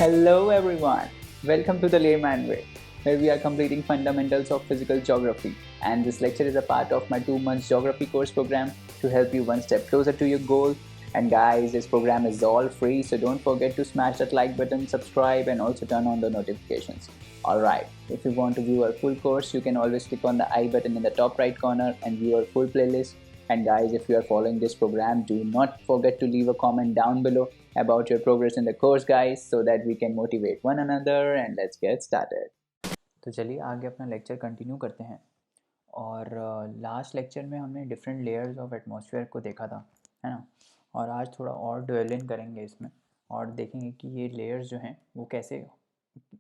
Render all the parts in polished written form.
Hello everyone, welcome to the Layman Way, where we are completing fundamentals of physical geography, and this lecture is a part of my 2 months geography course program to help you one step closer to your goal. And guys, this program is all free, so don't forget to smash that like button, subscribe, and also turn on the notifications. Alright, if you want to view our full course, you can always click on the I button in the top right corner and view our full playlist. And guys, if you are following this program, do not forget to leave a comment down below about your progress in the course, guys, so that we can motivate one another. And let's get started. तो चलिए आगे अपना lecture continue करते हैं। और last lecture में हमने different layers of atmosphere को देखा था, है ना। और आज थोड़ा और ड्वेल इन करेंगे इसमें और देखेंगे कि ये लेयर्स जो हैं वो कैसे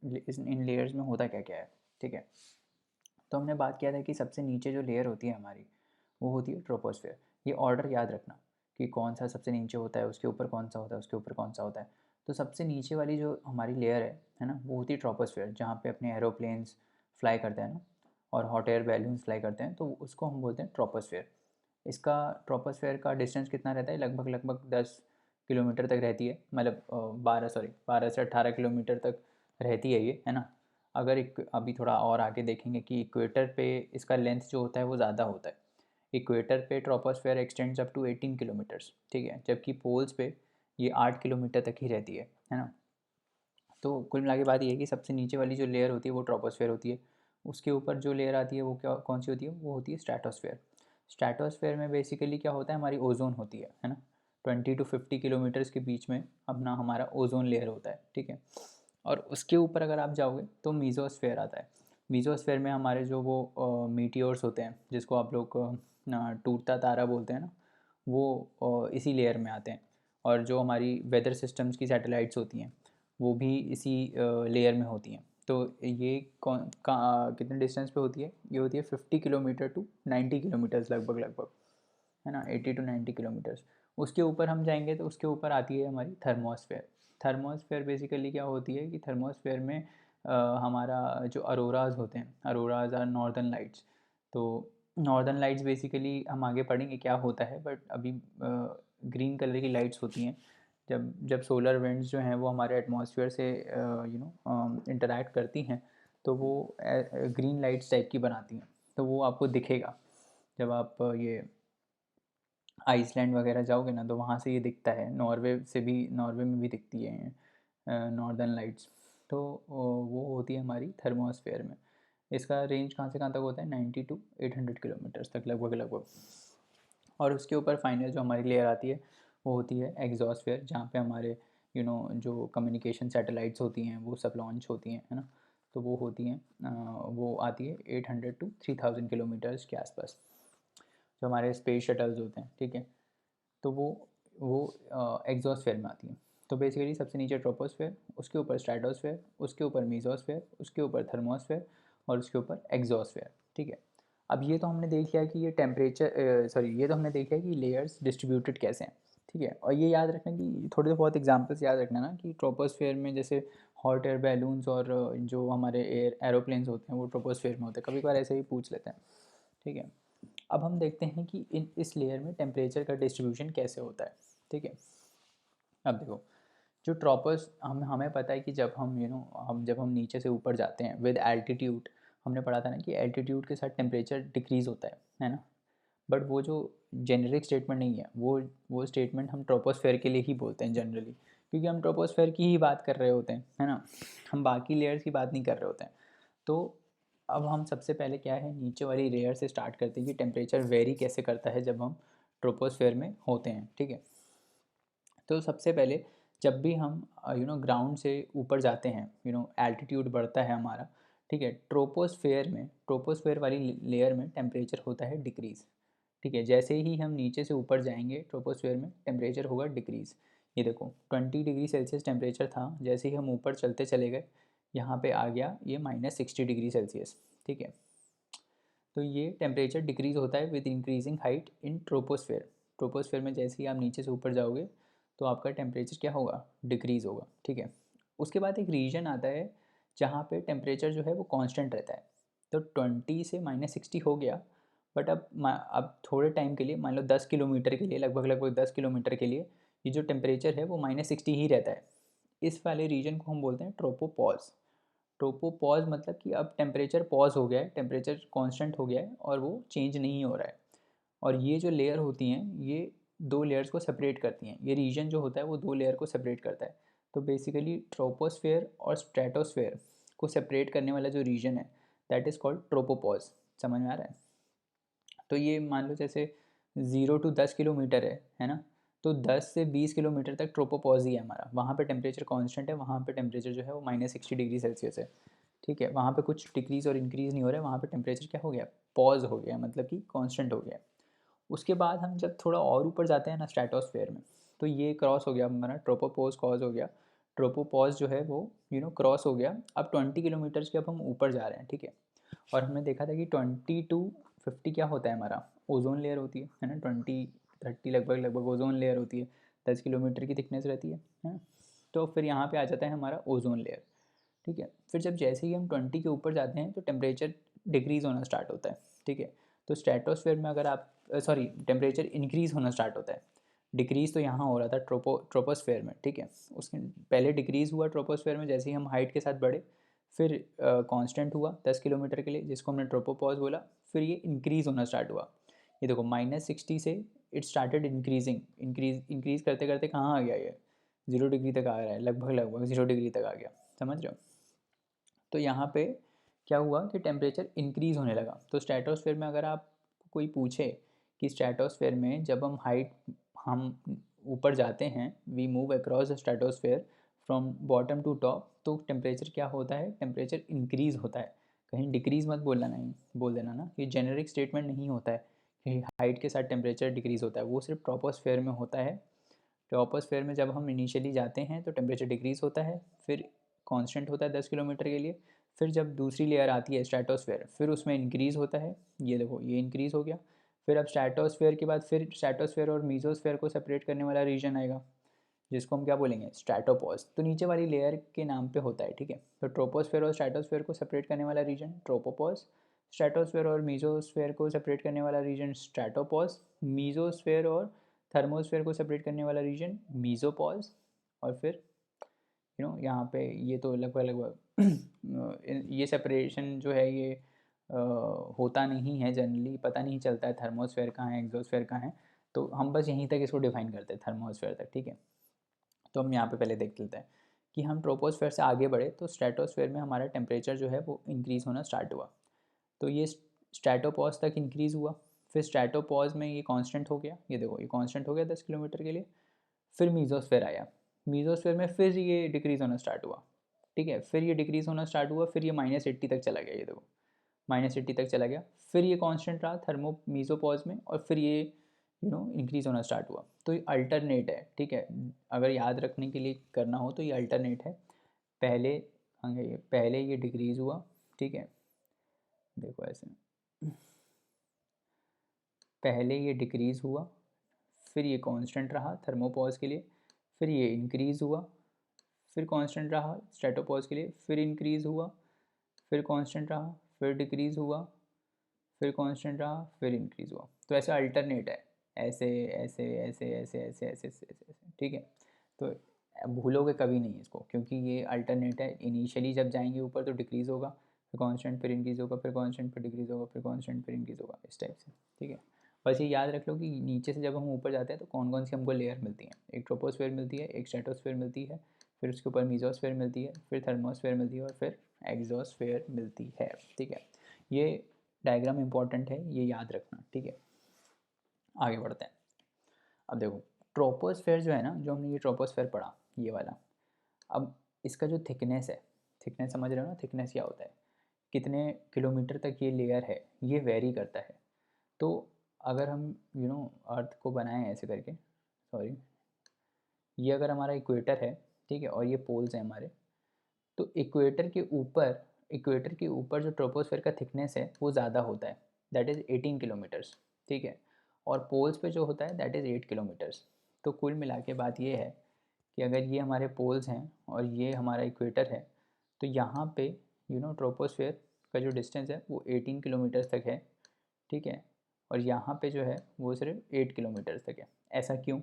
इन लेयर्स में होता क्या क्या है। ठीक है, तो हमने बात किया था कि सबसे नीचे जो लेयर होती है हमारी वो होती है ट्रोपोस्फेयर। ये ऑर्डर याद रखना कि कौन सा सबसे नीचे होता है, उसके ऊपर कौन सा होता है, उसके ऊपर कौन सा होता है। तो सबसे नीचे वाली जो हमारी लेयर है ना, वो होती है ट्रोपोस्फेयर, जहाँ पे अपने एरोप्लेन्स फ्लाई करते हैं ना, और हॉट एयर बैलून्स फ्लाई करते हैं, तो उसको हम बोलते हैं ट्रोपोस्फेयर। इसका ट्रोपोस्फेयर का डिस्टेंस कितना रहता है, लगभग 10 किलोमीटर तक रहती है, मतलब 12 से 18 किलोमीटर तक रहती है ये, है ना। अगर अभी थोड़ा और आगे देखेंगे कि इक्वेटर पे इसका लेंथ जो होता है वो ज़्यादा होता है। इक्वेटर पे troposphere extends up to 18 kilometres, ठीक है, जबकि पोल्स पे ये 8 किलोमीटर तक ही रहती है ना। तो कुल मिला के बात ये है कि सबसे नीचे वाली जो लेयर होती है वो ट्रोपोस्फेयर होती है। उसके ऊपर जो लेयर आती है वो कौन सी होती है, वो होती है स्ट्रैटोस्फेयर। स्ट्रैटोस्फेयर में बेसिकली क्या होता है, हमारी ओजोन होती है ना। 20 to 50 किलोमीटर्स के बीच में अपना हमारा ओजोन लेयर होता है, ठीक है। और उसके ऊपर अगर आप जाओगे तो मीज़ोस्फेयर आता है। मीज़ोस्फेयर में हमारे जो वो मीटियोर्स होते हैं, जिसको आप लोग टूटता तारा बोलते हैं ना, वो इसी लेयर में आते हैं। और जो हमारी वेदर सिस्टम्स की सैटेलाइट्स होती हैं वो भी इसी लेयर में होती हैं। तो ये कितने डिस्टेंस पे होती है, ये होती है 50 किलोमीटर to 90 किलोमीटर्स, लगभग, है ना, 80 to 90 किलोमीटर्स। उसके ऊपर हम जाएंगे तो उसके ऊपर आती है हमारी थर्मोस्फेयर। थर्मोस्फेयर बेसिकली क्या होती है कि थर्मोस्फेयर में हमारा जो अरोराज होते हैं, अरोराज आर नॉर्दर्न लाइट्स। तो नॉर्दर्न लाइट्स बेसिकली हम आगे पढ़ेंगे क्या होता है, बट अभी ग्रीन कलर की लाइट्स होती हैं। जब जब सोलर विंड्स जो हैं वो हमारे एटमॉस्फेयर से इंटरेक्ट करती हैं, तो वो ग्रीन लाइट्स टाइप की बनाती हैं। तो वो आपको दिखेगा जब आप ये आइसलैंड वगैरह जाओगे ना, तो वहाँ से ये दिखता है। नॉर्वे में भी दिखती है नॉर्दर्न लाइट्स। तो वो होती है हमारी थर्मोस्फेयर में। इसका रेंज कहाँ से कहाँ तक होता है, 90 to 800 किलोमीटर्स तक, लगभग। और उसके ऊपर फाइनल जो हमारी लेयर आती है वो होती है एग्जॉस्फेयर, जहाँ पे हमारे जो कम्युनिकेशन सैटेलाइट्स होती हैं वो सब लॉन्च होती हैं, है ना। तो वो होती हैं वो आती है 800 to 3000 किलोमीटर्स के आसपास, जो हमारे स्पेस शटल्स होते हैं, ठीक है। तो वो एग्जॉस्फेयर में आती है। तो बेसिकली सबसे नीचे ट्रोपोस्फेयर, उसके ऊपर स्ट्रैटोस्फेयर, उसके ऊपर मीज़ोस्फेयर, उसके ऊपर थर्मोस्फेयर, और उसके ऊपर एग्जॉस्फेयर, ठीक है। अब ये तो हमने देख लिया कि ये तो हमने देख लिया कि लेयर्स डिस्ट्रीब्यूटेड कैसे हैं, ठीक है। और ये याद रखना कि थोड़े बहुत एग्जांपल्स याद रखना ना, कि ट्रोपोस्फेयर में जैसे हॉट एयर बैलून्स और जो हमारे एरोप्लेन्स होते हैं वो ट्रोपोस्फेयर में होते हैं, कभी कभार ऐसे ही पूछ लेते हैं, ठीक है। अब हम देखते हैं कि इस लेयर में टेम्परेचर का डिस्ट्रीब्यूशन कैसे होता है, ठीक है। अब देखो, जो ट्रॉपर्स हमें पता है कि जब हम नीचे से ऊपर जाते हैं विद एल्टीट्यूड, हमने पढ़ा था ना कि एल्टीट्यूड के साथ टेम्परेचर डिक्रीज़ होता है ना। बट वो जो जेनरिक स्टेटमेंट नहीं है, वो स्टेटमेंट हम ट्रोपोस्फेयर के लिए ही बोलते हैं जनरली, क्योंकि हम ट्रोपोस्फेयर की ही बात कर रहे होते हैं, है ना। हम बाकी लेयर्स की बात नहीं कर रहे होते हैं। तो अब हम सबसे पहले क्या है, नीचे वाली लेयर से स्टार्ट करते हैं कि टेम्परेचर वेरी कैसे करता है जब हम ट्रोपोस्फेयर में होते हैं, ठीक है। तो सबसे पहले जब भी हम ग्राउंड से ऊपर जाते हैं, एल्टीट्यूड बढ़ता है हमारा, ठीक है। ट्रोपोस्फेयर वाली लेयर में टेम्परेचर होता है डिक्रीज़, ठीक है। जैसे ही हम नीचे से ऊपर जाएंगे ट्रोपोस्फेयर में टेम्परेचर होगा डिक्रीज़। ये देखो 20 डिग्री सेल्सियस टेम्परेचर था, जैसे ही हम ऊपर चलते चले गए यहाँ पे आ गया ये -60 डिग्री सेल्सियस, ठीक है। तो ये टेम्परेचर डिक्रीज़ होता है with increasing height in troposphere. Troposphere में जैसे ही आप नीचे से ऊपर जाओगे तो आपका टेम्परेचर क्या होगा, डिक्रीज़ होगा, ठीक है। उसके बाद एक रीजन आता है जहाँ पे टेम्परेचर जो है वो कांस्टेंट रहता है। तो 20 से -60 हो गया, बट अब थोड़े टाइम के लिए, मान लो 10 किलोमीटर के लिए, लगभग 10 किलोमीटर के लिए ये जो टेम्परेचर है वो -60 ही रहता है। इस वाले रीजन को हम बोलते हैं ट्रोपोपॉज। ट्रोपोपॉज मतलब कि अब टेम्परेचर पॉज हो गया है, टेम्परेचर कांस्टेंट हो गया है और वो चेंज नहीं हो रहा है। और ये जो लेयर होती हैं ये दो लेयर्स को सेपरेट करती हैं। ये रीजन जो होता है वो दो लेयर को सेपरेट करता है। तो बेसिकली ट्रोपोस्फेयर और स्ट्रेटोस्फेयर को सेपरेट करने वाला जो रीजन है दैट इज़ कॉल्ड ट्रोपोपॉज। समझ में आ रहा है? तो ये मान लो जैसे 0 to 10 किलोमीटर है ना, तो 10 से 20 किलोमीटर तक ट्रोपोपॉज ही है हमारा। वहाँ पे टेम्परेचर कांस्टेंट है, वहाँ पे टेम्परेचर जो है वो -60 डिग्री सेल्सियस है। ठीक है, वहाँ पे कुछ डिक्रीज़ और इंक्रीज़ नहीं हो रहा है, वहाँ पे टेम्परेचर क्या हो गया, पॉज हो गया, मतलब कि कांस्टेंट हो गया। उसके बाद हम जब थोड़ा और ऊपर जाते हैं ना स्ट्रेटोस्फेयर में, तो ये क्रॉस हो गया हमारा, ट्रोपोपॉज क्रॉस हो गया। ट्रोपोपॉज जो है वो क्रॉस हो गया। अब 20 किलोमीटर्स के अब हम ऊपर जा रहे हैं, ठीक है। और हमने देखा था कि 20 to 50 क्या होता है हमारा, ओजोन लेयर होती है ना, 20-30 लगभग लगभग ओजोन लेयर होती है, 10 किलोमीटर की थिकनेस रहती है ना। तो फिर यहाँ पे आ जाता है हमारा ओजोन लेयर, ठीक है। फिर जब जैसे ही हम 20 के ऊपर जाते हैं तो टेम्परेचर डिक्रीज़ होना स्टार्ट होता है, ठीक है। तो स्ट्रेटोस्फेयर में अगर आप सॉरी टेम्परेचर इंक्रीज़ होना स्टार्ट होता है। डिक्रीज़ तो यहाँ हो रहा था ट्रोपोस्फेयर में, ठीक है। उसके पहले डिक्रीज़ हुआ ट्रोपोस्फेयर में जैसे ही हम हाइट के साथ बढ़े, फिर कांस्टेंट हुआ 10 किलोमीटर के लिए, जिसको हमने ट्रोपोपॉज बोला। फिर ये इंक्रीज़ होना स्टार्ट हुआ। ये देखो -60 से इट स्टार्टेड इंक्रीजिंग, इंक्रीज़ करते करते कहाँ आ गया ये, 0 डिग्री तक आ रहा है, लगभग लगभग 0 डिग्री तक आ गया। समझ रहे हो? तो यहाँ पे क्या हुआ कि टेम्परेचर इंक्रीज़ होने लगा। तो स्ट्रेटोस्फेयर में अगर आप कोई पूछे कि स्ट्रेटोस्फेयर में जब हम ऊपर जाते हैं, we move across the stratosphere from bottom to top, तो टेम्परेचर क्या होता है, टेम्परेचर इंक्रीज़ होता है। कहीं डिक्रीज़ मत बोलना, नहीं बोल देना ना, ये जेनेरिक स्टेटमेंट नहीं होता है कि हाइट के साथ टेम्परेचर डिक्रीज़ होता है, वो सिर्फ ट्रोपोस्फेयर में होता है। ट्रोपोस्फेयर में जब हम इनिशियली जाते हैं तो टेम्परेचर डिक्रीज़ होता है, फिर कांस्टेंट होता है 10 किलोमीटर के लिए। फिर जब दूसरी लेयर आती है स्ट्रेटोस्फेयर, फिर उसमें इंक्रीज़ होता है। ये देखो ये इंक्रीज़ हो गया। फिर अब स्ट्रेटोस्फेयर के बाद फिर स्ट्रेटोस्फेयर और मीजोस्फेयर को सेपरेट करने वाला रीजन आएगा, जिसको हम क्या बोलेंगे, स्ट्रैटोपॉज। तो नीचे वाली लेयर के नाम पे होता है, ठीक है। तो ट्रोपोस्फेयर और स्ट्रेटोस्फेयर को सेपरेट करने वाला रीजन ट्रोपोपॉज, स्ट्रेटोस्फेयर और मीजोस्फेयर को सेपरेट करने वाला रीजन स्ट्रैटोपॉज, मीजोस्फेयर और थर्मोस्फेयर को सेपरेट करने वाला रीजन मीजोपॉज। और फिर यहाँ पे ये तो लगभग लगभग ये सेपरेशन जो है ये होता नहीं है जनरली, पता नहीं चलता है थर्मोस्फेयर कहाँ है एक्सोस्फेयर कहाँ है। तो हम बस यहीं तक इसको डिफाइन करते हैं, थर्मोस्फेयर तक, ठीक है। तो हम यहाँ पे पहले देख लेते हैं कि हम ट्रोपोस्फेयर से आगे बढ़े तो स्ट्रेटोस्फेयर में हमारा टेम्परेचर जो है वो इंक्रीज़ होना स्टार्ट हुआ। तो ये स्ट्रेटोपॉज तक इंक्रीज़ हुआ। फिर स्ट्रेटोपॉज में ये कांस्टेंट हो गया, ये देखो ये कांस्टेंट हो गया 10 किलोमीटर के लिए। फिर मीजोस्फेयर आया, मीजोस्फेयर में फिर ये डिक्रीज़ होना स्टार्ट हुआ, ठीक है। फिर ये डिक्रीज़ होना स्टार्ट हुआ, फिर ये -80 तक चला गया, ये देखो -80 तक चला गया। फिर ये कांस्टेंट रहा थर्मो मीजोपॉज में, और फिर ये इंक्रीज़ होना स्टार्ट हुआ। तो ये अल्टरनेट है, ठीक है। अगर याद रखने के लिए करना हो तो ये अल्टरनेट है। पहले पहले ये डिक्रीज़ हुआ, ठीक है। देखो ऐसे पहले ये डिक्रीज़ हुआ, फिर ये कांस्टेंट रहा थर्मोपॉज के लिए, फिर ये इंक्रीज़ हुआ, फिर कांस्टेंट रहा स्ट्रेटोपॉज के लिए, फिर इंक्रीज़ हुआ, फिर कांस्टेंट रहा, फिर डिक्रीज़ हुआ, फिर कांस्टेंट रहा, फिर इंक्रीज़ हुआ। तो ऐसे अल्टरनेट है, ऐसे ऐसे ऐसे ऐसे ऐसे ऐसे ऐसे ऐसे, ठीक है। तो भूलोगे कभी नहीं इसको, क्योंकि ये अल्टरनेट है। इनिशियली जब जाएंगे ऊपर तो डिक्रीज़ होगा, फिर कांस्टेंट, फिर इंक्रीज़ होगा, फिर कांस्टेंट, फिर डिक्रीज़ होगा, फिर कांस्टेंट, फिर इंक्रीज़ होगा, इस टाइप से, ठीक है। बस ये याद रख लो कि नीचे से जब हम ऊपर जाते हैं तो कौन कौन सी हमको लेयर मिलती हैं। एक ट्रोपोस्फेयर मिलती है, एक स्ट्रेटोस्फेयर मिलती है, फिर उसके ऊपर मीजोस्फेयर मिलती है, फिर थर्मोस्फेयर मिलती है, और फिर एक्सोस्फेयर मिलती है, ठीक है। ये डायग्राम इंपॉर्टेंट है, ये याद रखना, ठीक है। आगे बढ़ते हैं। अब देखो ट्रोपोस्फेयर जो है ना, जो हमने ये ट्रोपोस्फेयर पढ़ा ये वाला, अब इसका जो थिकनेस है, थिकनेस समझ रहे हो ना, थिकनेस क्या होता है, कितने किलोमीटर तक ये लेयर है, ये वेरी करता है। तो अगर हम अर्थ को बनाएं ऐसे करके, सॉरी, ये अगर हमारा इक्वेटर है, ठीक है, और ये पोल्स हैं हमारे, तो इक्वेटर के ऊपर जो ट्रोपोस्फेयर का थिकनेस है वो ज़्यादा होता है, दैट इज़ 18 किलोमीटर्स, ठीक है। और पोल्स पे जो होता है दैट इज़ 8 किलोमीटर्स। तो कुल मिला के बात ये है कि अगर ये हमारे पोल्स हैं और ये हमारा इक्वेटर है, तो यहाँ पे ट्रोपोस्फेयर का जो डिस्टेंस है वो 18 किलोमीटर्स तक है, ठीक है। और यहाँ पे जो है वो सिर्फ 8 किलोमीटर्स तक है। ऐसा क्यों?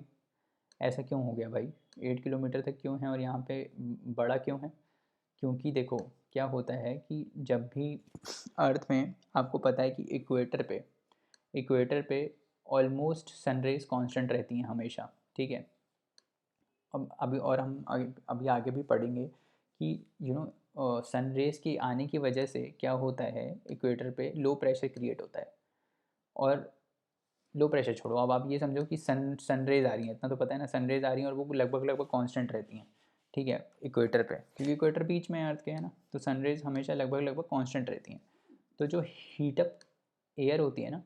ऐसा क्यों हो गया भाई, 8 किलोमीटर तक क्यों है और यहाँ पे बड़ा क्यों है? क्योंकि देखो क्या होता है कि जब भी अर्थ में आपको पता है कि इक्वेटर पे ऑलमोस्ट सनरेज कांस्टेंट रहती हैं हमेशा, ठीक है। अब अभी और हम अभी आगे भी पढ़ेंगे कि सनरेज की आने की वजह से क्या होता है, इक्वेटर पे लो प्रेशर क्रिएट होता है। और लो प्रेशर छोड़ो, अब आप ये समझो कि सनरेज आ रही हैं, इतना तो पता है ना, सनरेज आ रही हैं और वो लगभग लगभग कांस्टेंट रहती हैं, ठीक है, इक्वेटर पे, क्योंकि इक्वेटर बीच में अर्थ के है ना, तो सनरेज हमेशा लगभग लगभग कांस्टेंट रहती हैं। तो जो हीटअप एयर होती है ना,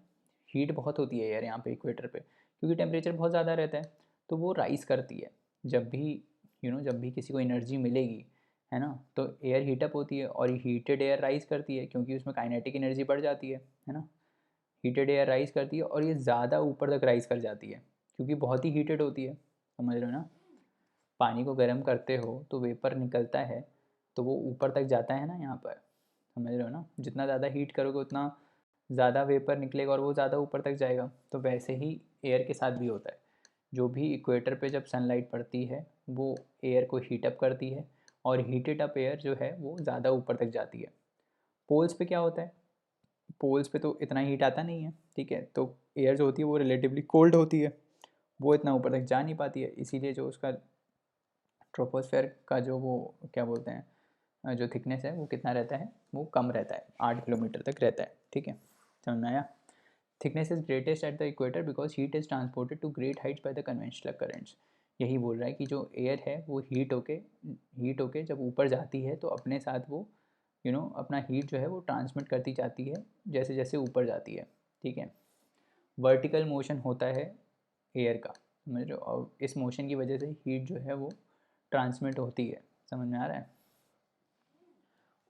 हीट बहुत होती है एयर यहाँ पे इक्वेटर पे, क्योंकि टेम्परेचर बहुत ज़्यादा रहता है, तो वो राइज़ करती है। जब भी जब भी किसी को एनर्जी मिलेगी, है ना, तो एयर हीटअप होती है और हीटेड एयर राइज़ करती है, क्योंकि उसमें काइनेटिक एनर्जी बढ़ जाती है ना। हीटेड एयर राइज़ करती है और ये ज़्यादा ऊपर तक राइज़ कर जाती है, क्योंकि बहुत ही हीटेड होती है, समझ रहे हो ना। पानी को गर्म करते हो तो वेपर निकलता है, तो वो ऊपर तक जाता है ना यहाँ पर, समझ रहे हो ना। जितना ज़्यादा हीट करोगे उतना ज़्यादा वेपर निकलेगा और वो ज़्यादा ऊपर तक जाएगा। तो वैसे ही एयर के साथ भी होता है, जो भी इक्वेटर पे जब सनलाइट पड़ती है वो एयर को हीटअप करती है और हीटेड अप एयर जो है वो ज़्यादा ऊपर तक जाती है। पोल्स पे क्या होता है, पोल्स पे तो इतना हीट आता नहीं है, ठीक है, तो एयर जो होती है वो रिलेटिवली कोल्ड होती है, वो इतना ऊपर तक जा नहीं पाती है, इसीलिए जो उसका ट्रोपोस्फेयर का जो वो क्या बोलते हैं जो थिकनेस है वो कितना रहता है, वो कम रहता है, 8 किलोमीटर तक रहता है, ठीक है, समझ में आया। Thickness is greatest at the equator because heat is transported to great heights by the conventional currents. यही बोल रहा है कि जो एयर है वो हीट होके जब ऊपर जाती है तो अपने साथ वो अपना हीट जो है वो ट्रांसमिट करती जाती है जैसे जैसे ऊपर जाती है, ठीक है। वर्टिकल मोशन होता है एयर का, समझ रहे हो, और इस मोशन की वजह से हीट जो है वो ट्रांसमिट होती है, समझ में आ रहा है।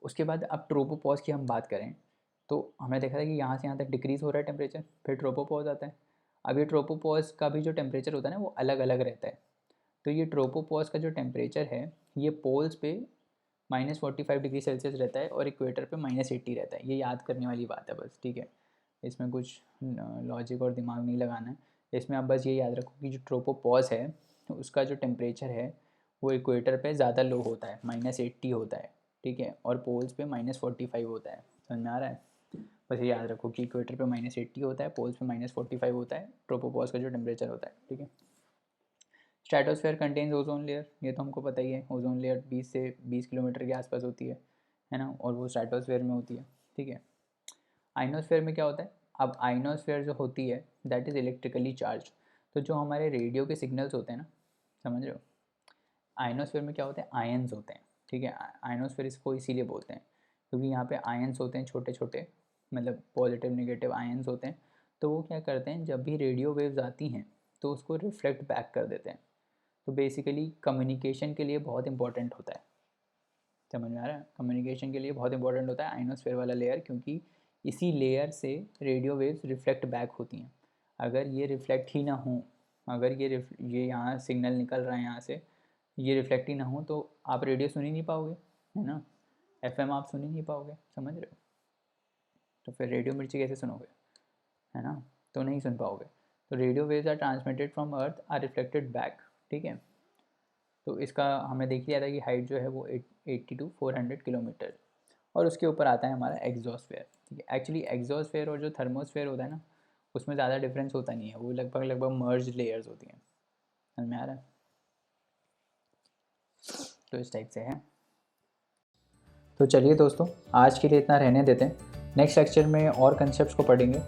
उसके बाद अब ट्रोपोपॉज की हम बात करें तो हमने देखा था कि यहाँ से यहाँ तक डिक्रीज़ हो रहा है टेम्परेचर, फिर ट्रोपोपॉज आता है। अब ये ट्रोपोपॉज का भी जो टेम्परेचर होता है ना वो अलग अलग रहता है। तो ये ट्रोपोपॉज का जो टेम्परेचर है ये पोल्स पे -45 डिग्री सेल्सियस रहता है और इक्वेटर पे -80 रहता है। ये याद करने वाली बात है बस, ठीक है, इसमें कुछ लॉजिक और दिमाग नहीं लगाना है। इसमें आप बस ये याद रखो कि जो ट्रोपोपॉज है उसका जो टेम्परेचर है वो इक्वेटर पे ज़्यादा लो होता है, -80 होता है, ठीक है, और पोल्स पे -45 होता है, समझ में आ रहा है। बस ये याद रखो कि इक्वेटर पे -80 होता है, पोल्स पे -45 होता है ट्रोपोपॉज का जो टेम्परेचर होता है, ठीक है। स्ट्रैटोस्फेयर कंटेन्स ओजोन लेयर, ये तो हमको पता ही है, ओजोन लेयर 20 से 20 किलोमीटर के आसपास होती है ना, और वो स्ट्रैटोस्फेयर में होती है, ठीक है। आइनोस्फेयर में क्या होता है, अब आइनोस्फेयर जो होती है दैट इज़ इलेक्ट्रिकली चार्ज। तो जो हमारे रेडियो के सिग्नल्स होते हैं ना, समझ रहे हो, आइनोस्फेयर में क्या होते हैं, आयन्स होते हैं, ठीक है। आइनोस्फेयर इसको इसीलिए बोलते हैं क्योंकि यहाँ पे आयन्स होते हैं छोटे छोटे, मतलब पॉजिटिव नेगेटिव आयन्स होते हैं। तो वो क्या करते हैं, जब भी रेडियो वेव्स आती हैं तो उसको रिफ्लेक्ट बैक कर देते हैं। तो बेसिकली कम्युनिकेशन के लिए बहुत इंपॉर्टेंट होता है, समझ में आ रहा है, कम्युनिकेशन के लिए बहुत इंपॉर्टेंट होता है आइनोस्फेयर वाला लेयर, क्योंकि इसी लेयर से रेडियो वेव्स रिफ्लेक्ट बैक होती हैं। अगर ये रिफ्लेक्ट ही ना हो, अगर ये यहाँ सिग्नल निकल रहा है यहाँ से, ये रिफ्लेक्ट ही ना हो तो आप रेडियो सुन ही नहीं पाओगे, है ना, एफएम आप सुन ही नहीं पाओगे, समझ रहे हो। तो फिर रेडियो मिर्ची कैसे सुनोगे, है ना, तो नहीं सुन पाओगे। तो radio waves are transmitted from earth are reflected back, ठीक है। तो इसका हमने देख लिया था कि हाइट जो है वो 80 to 400 किलोमीटर। और उसके ऊपर आता है हमारा एग्जॉस्फेयर, ठीक है। एक्चुअली एग्जॉस्फेयर और जो थर्मोस्फेयर होता है ना उसमें ज़्यादा डिफरेंस होता नहीं है, वो लगभग लगभग मर्ज लेयर्स होती हैं, समझ में आ रहा है। तो इस टाइप से है। तो चलिए दोस्तों, आज के लिए इतना रहने देते हैं, नेक्स्ट लेक्चर में और कंसेप्ट्स को पढ़ेंगे।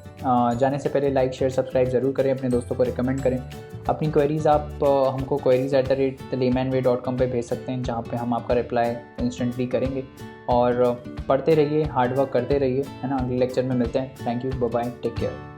जाने से पहले लाइक शेयर सब्सक्राइब ज़रूर करें, अपने दोस्तों को रिकमेंड करें। अपनी क्वेरीज़ आप हमको queries@thelaymanway.com पे भेज सकते हैं, जहाँ पे हम आपका रिप्लाई इंस्टेंटली करेंगे। और पढ़ते रहिए, हार्ड वर्क करते रहिए, है ना। अगले लेक्चर में मिलते हैं। Thank you, bye bye, take care.